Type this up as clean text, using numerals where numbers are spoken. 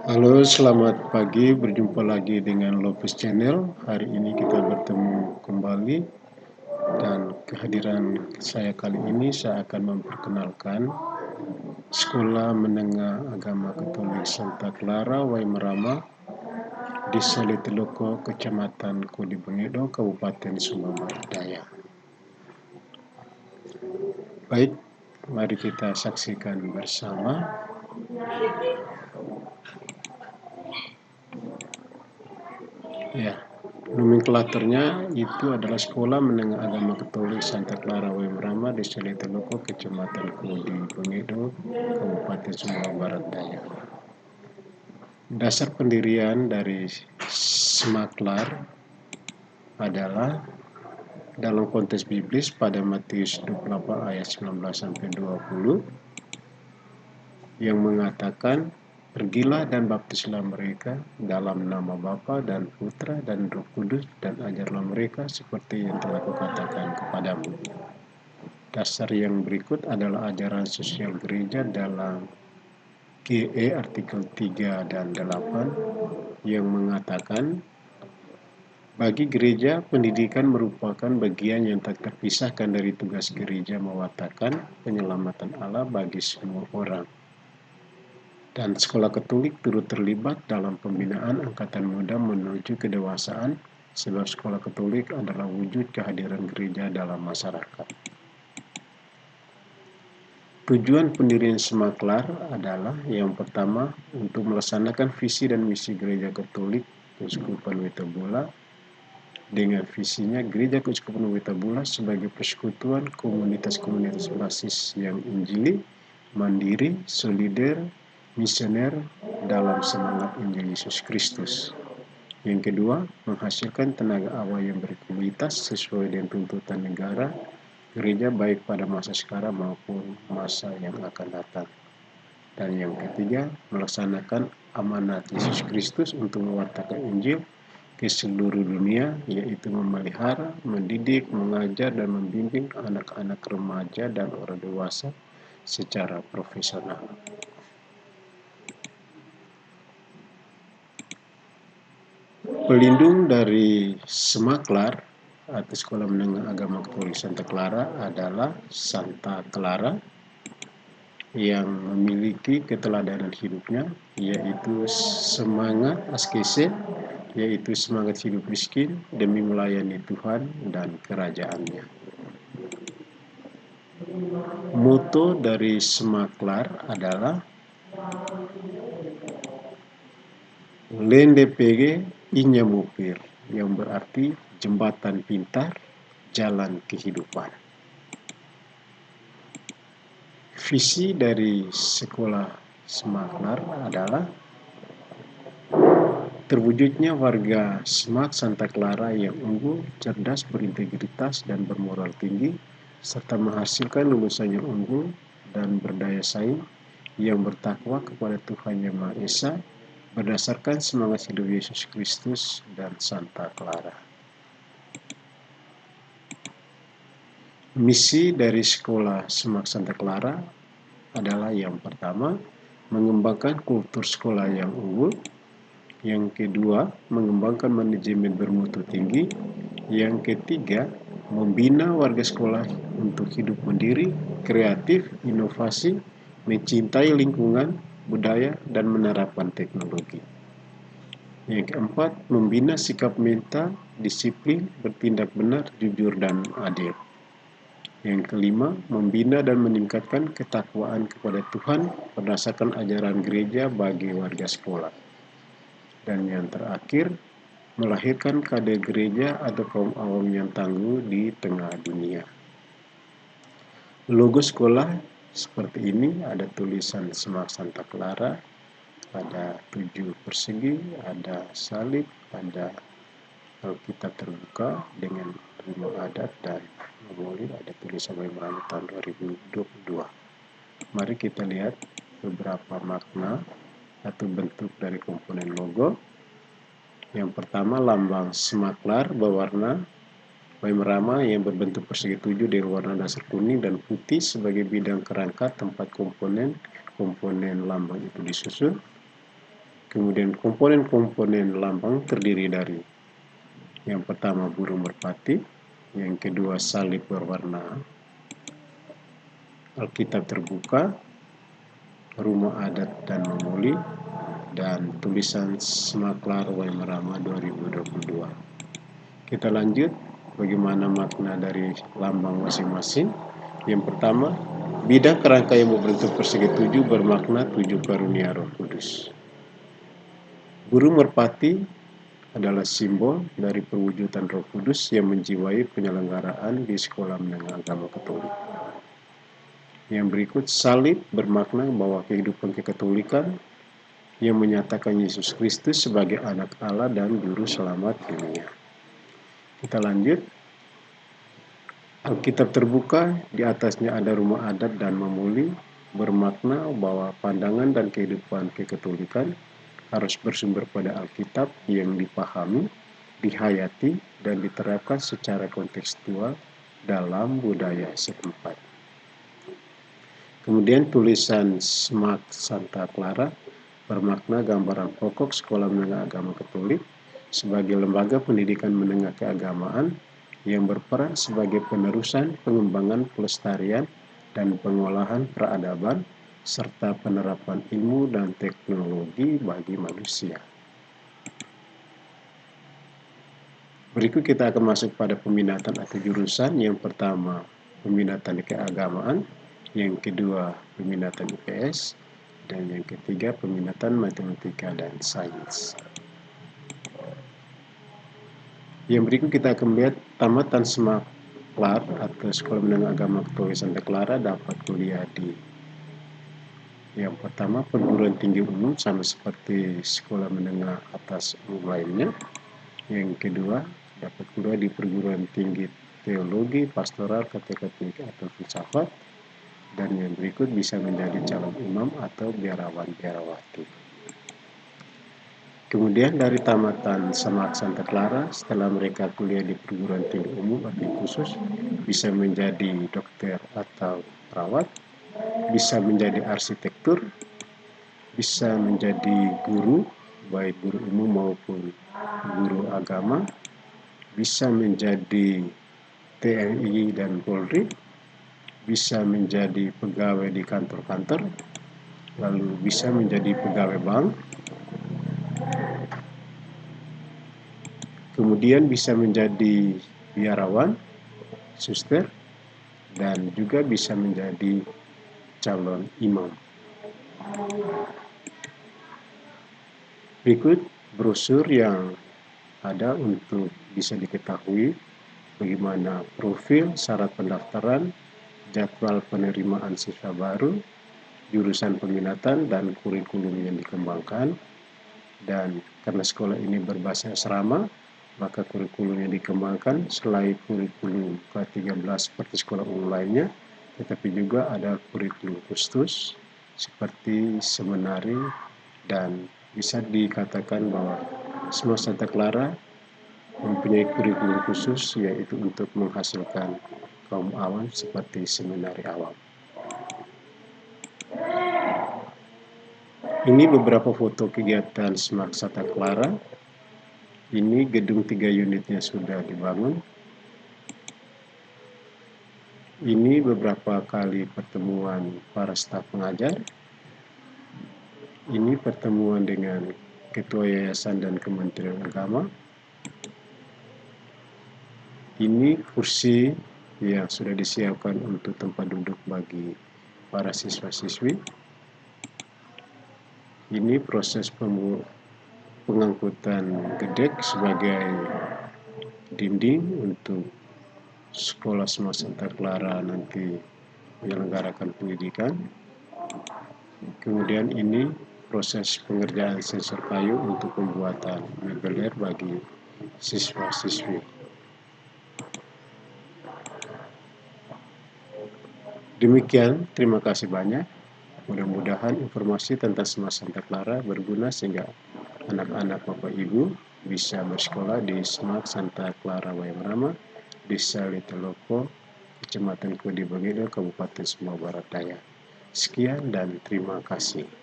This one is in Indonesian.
Halo, selamat pagi. Berjumpa lagi dengan Lopez Channel. Hari ini kita bertemu kembali dan kehadiran saya kali ini saya akan memperkenalkan Sekolah Menengah Agama Katolik Santa Clara Waimerama di Saliteloko, Kecamatan Kodibengedo, Kabupaten Sumba Barat Daya. Baik, mari kita saksikan bersama. Ya, nomenklaturnya itu adalah Sekolah Menengah Agama Katolik Santa Clara Waimerama di Saliteloko, Kecamatan Kodibengedo, Kabupaten Sumba Barat Daya. Dasar pendirian dari Semaklar adalah dalam konteks biblis pada Matius 28 ayat 19-20 yang mengatakan, "Pergilah dan baptislah mereka dalam nama Bapa dan Putra dan Roh Kudus dan ajarlah mereka seperti yang telah kukatakan kepadamu." Dasar yang berikut adalah ajaran sosial gereja dalam GE artikel 3 dan 8 yang mengatakan, bagi gereja, pendidikan merupakan bagian yang tak terpisahkan dari tugas gereja mewartakan penyelamatan Allah bagi semua orang. Dan sekolah Katolik turut terlibat dalam pembinaan angkatan muda menuju kedewasaan, sebab sekolah Katolik adalah wujud kehadiran gereja dalam masyarakat. Tujuan pendirian Semaklar adalah yang pertama untuk melaksanakan visi dan misi Gereja Katolik Keuskupan Wetabula. Dengan visinya, Gereja Keuskupan Wetabula sebagai persekutuan komunitas-komunitas basis yang injili, mandiri, solider, misioner dalam semangat Injil Yesus Kristus. Yang kedua, menghasilkan tenaga awal yang berkualitas sesuai dengan tuntutan negara, gereja baik pada masa sekarang maupun masa yang akan datang. Dan yang ketiga, melaksanakan amanat Yesus Kristus untuk mewartakan Injil ke seluruh dunia, yaitu memelihara, mendidik, mengajar, dan membimbing anak-anak remaja dan orang dewasa secara profesional. Pelindung dari Semaklar atau Sekolah Menengah Agama Katolik Santa Clara adalah Santa Clara yang memiliki keteladanan hidupnya, yaitu semangat askese, yaitu semangat hidup miskin demi melayani Tuhan dan kerajaannya. Moto dari Semaklar adalah LNDPG Inyamupir, yang berarti jembatan pintar, jalan kehidupan. Visi dari sekolah Semaklar adalah terwujudnya warga Semak Santa Clara yang unggul, cerdas, berintegritas, dan bermoral tinggi, serta menghasilkan lulusan yang unggul dan berdaya saing, yang bertakwa kepada Tuhan Yang Maha Esa, berdasarkan semangat hidup Yesus Kristus dan Santa Clara. Misi dari sekolah Semak Santa Clara adalah yang pertama, mengembangkan kultur sekolah yang unggul. Yang kedua, mengembangkan manajemen bermutu tinggi. Yang ketiga, membina warga sekolah untuk hidup mandiri, kreatif, inovasi, mencintai lingkungan, budaya, dan menerapkan teknologi. Yang keempat, membina sikap mental, disiplin, bertindak benar, jujur, dan adil. Yang kelima, membina dan meningkatkan ketakwaan kepada Tuhan berdasarkan ajaran gereja bagi warga sekolah. Dan yang terakhir, melahirkan kader gereja atau kaum awam yang tangguh di tengah dunia. Logo sekolah seperti ini, ada tulisan Semak Santa Clara, ada 7 persegi, ada salib, ada Alkitab terbuka dengan 5 adat, dan memori ada tulisan Waimerama tahun 2022. Mari kita lihat beberapa makna atau bentuk dari komponen logo. Yang pertama, lambang Semaklar berwarna Waimerama yang berbentuk persegi 7 dengan warna dasar kuning dan putih sebagai bidang kerangka tempat komponen lambang itu disusun. Kemudian komponen-komponen lambang terdiri dari yang pertama burung merpati, yang kedua salib berwarna Alkitab terbuka, rumah adat dan memuli, dan tulisan Smaklar Waimarama 2022. Kita lanjut bagaimana makna dari lambang masing-masing. Yang pertama, bidang kerangka yang berbentuk persegi 7 bermakna 7 karunia Roh Kudus. Burung merpati adalah simbol dari perwujudan Roh Kudus yang menjiwai penyelenggaraan di sekolah menengah agama Katolik. Yang berikut, salib bermakna bahwa kehidupan kekatolikan yang menyatakan Yesus Kristus sebagai anak Allah dan juru selamat dunia. Kita lanjut. Alkitab terbuka, di atasnya ada rumah adat dan memuli, bermakna bahwa pandangan dan kehidupan kekatolikan harus bersumber pada Alkitab yang dipahami, dihayati, dan diterapkan secara kontekstual dalam budaya setempat. Kemudian tulisan Smak Santa Clara bermakna gambaran pokok Sekolah Menengah Agama Katolik sebagai lembaga pendidikan menengah keagamaan yang berperan sebagai penerusan, pengembangan, pelestarian, dan pengolahan peradaban serta penerapan ilmu dan teknologi bagi manusia. Berikut kita akan masuk pada peminatan atau jurusan. Yang pertama, peminatan keagamaan, yang kedua, peminatan IPS, dan yang ketiga, peminatan matematika dan sains. Yang berikut kita akan melihat tamatan Smaklar atau Sekolah Menengah Agama Katolik Santa Clara dapat kuliah di yang pertama perguruan tinggi umum sama seperti sekolah menengah atas umum lainnya. Yang kedua dapat kuliah di perguruan tinggi teologi, pastoral, katekumenik atau filsafat. Dan yang berikut bisa menjadi calon imam atau biarawan-biarawati. Kemudian dari tamatan Smak Santa Clara, setelah mereka kuliah di perguruan tinggi umum atau khusus, bisa menjadi dokter atau perawat, bisa menjadi arsitektur, bisa menjadi guru, baik guru umum maupun guru agama, bisa menjadi TNI dan Polri, bisa menjadi pegawai di kantor-kantor, lalu bisa menjadi pegawai bank, kemudian bisa menjadi biarawan, suster, dan juga bisa menjadi calon imam. Berikut brosur yang ada untuk bisa diketahui bagaimana profil, syarat pendaftaran, jadwal penerimaan siswa baru, jurusan peminatan, dan kurikulum yang dikembangkan. Dan karena sekolah ini berbasis asrama, maka kurikulum yang dikembangkan selain kurikulum K13 seperti sekolah umum lainnya, tetapi juga ada kurikulum khusus seperti seminari, dan bisa dikatakan bahwa semua Santa Clara mempunyai kurikulum khusus yaitu untuk menghasilkan kaum awam seperti seminari awam. Ini beberapa foto kegiatan Smak Santa Clara. Ini gedung 3 unitnya sudah dibangun. Ini beberapa kali pertemuan para staf pengajar. Ini pertemuan dengan Ketua Yayasan dan Kementerian Agama. Ini kursi yang sudah disiapkan untuk tempat duduk bagi para siswa-siswi. Ini proses pengangkutan gedek sebagai dinding untuk sekolah Smak Santa Clara nanti menyelenggarakan pendidikan. Kemudian ini proses pengerjaan sensor kayu untuk pembuatan mobiler bagi siswa-siswi. Demikian, terima kasih banyak. Mudah-mudahan informasi tentang Smak Santa Clara berguna sehingga anak-anak Bapak Ibu bisa bersekolah di Smak Santa Clara Waimarama, Desa Liteloko, Kecamatan Kodi Bangido, Kabupaten Sumbawa Barat Daya. Sekian dan terima kasih.